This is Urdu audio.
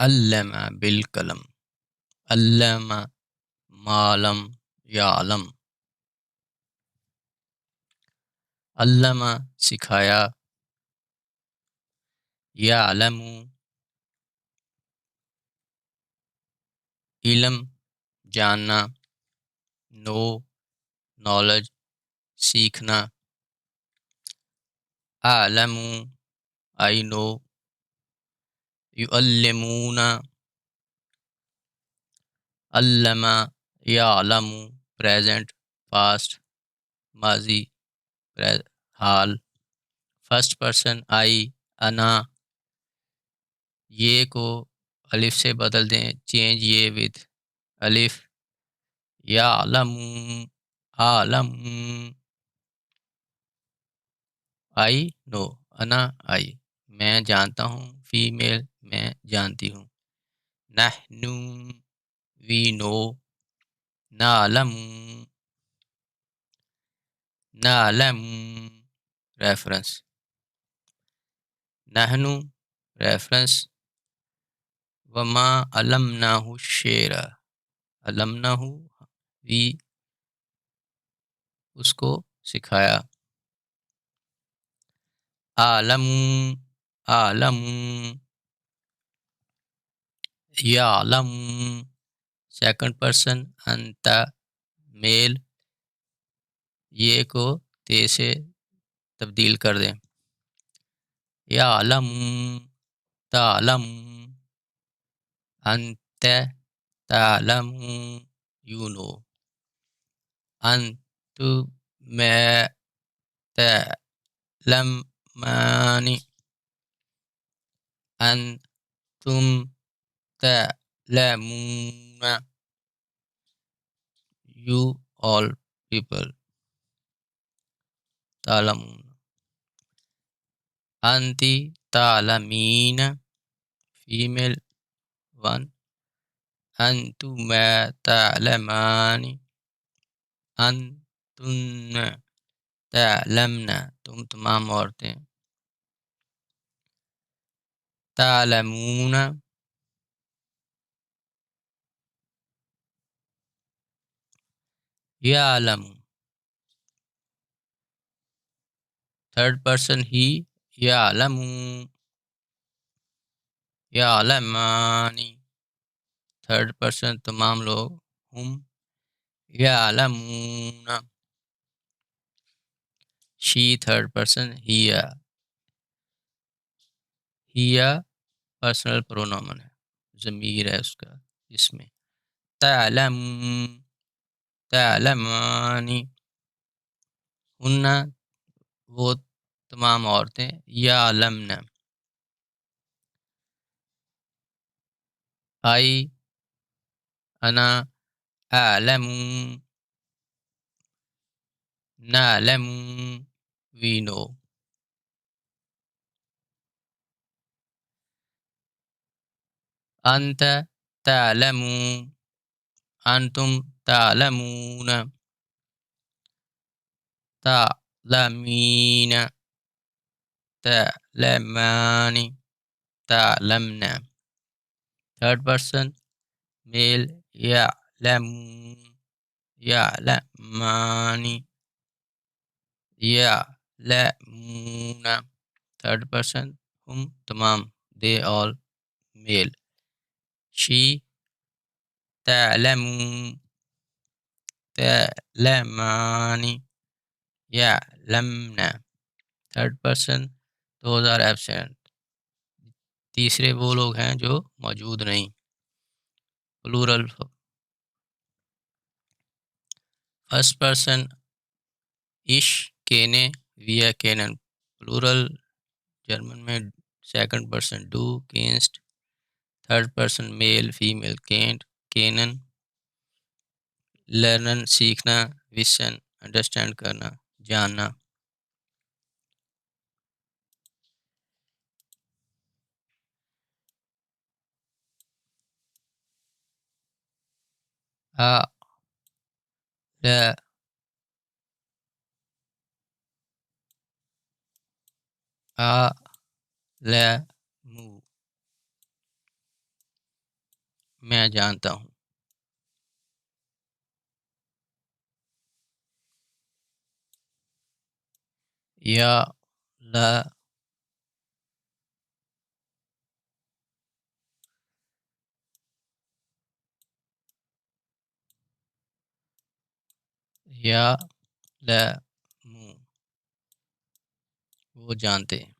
علم بالقلم، علم ما لم یعلم، علم سکھایا، یعلم علم جاننا، نو نالج سیکھنا، اعلم آئی نو، یعلمون علم یعلم پریزنٹ پاسٹ ماضی حال، فرسٹ پرسن آئی انا، یہ کو الف سے بدل دیں، چینج یہ وتھ الف، یعلم عالم، آئی نو انا آئی میں جانتا ہوں، فیمیل میں جانتی ہوں، نحن وی نو، نعلم نعلم ریفرنس، نحن ریفرنس، وما علمناہ الشعر، علمناہ وی اس کو سکھایا، عالم عالم، یعلم سیکنڈ پرسن انت میل، یہ کو تے سے تبدیل کر دیں، یعلم تعلم، انت تعلم یو نو، انتم تعلمان، انتم تعلمون، یو all people تعلمون، انتی تعلمین فیمیل ون، انتما تعلمان، انتن تعلمن تم تمام عورتیں، تعلمون یعلم، تھرڈ پرسن ہی، یعلم یعلمانی، تھرڈ پرسن تمام لوگ، ہم یعلمون، شی تھرڈ پرسن، ہیا پرسنل پرونومن ہے، ضمیر ہے اس کا اس میں، تعلم تعلمانی، ہن وہ تمام عورتیں، یعلمن آئی انا اعلم، نعلم وی نو، انت تعلم، انتم تعلمون، تعلمین، تعلمان، تعلمن، تھرڈ پرسن میل، یعلم یعلمان، یعلمون، تھرڈ پرسن ہم تمام، دے آل میل، شی تعلم تعلمان، یعلمن، third person those are absent, تیسرے وہ لوگ ہیں جو موجود نہیں، پلورل، فرسٹ پرسن اش کینے ویا کینن، پلورل جرمن میں سیکنڈ پرسن ڈو کینسٹ، تھرڈ پرسن میل فیمیل کینٹ کینن، لرنن سیکھنا، وسن انڈرسٹینڈ کرنا، جاننا، علم میں جانتا ہوں. یا لا یا لا وہ جانتے ہیں.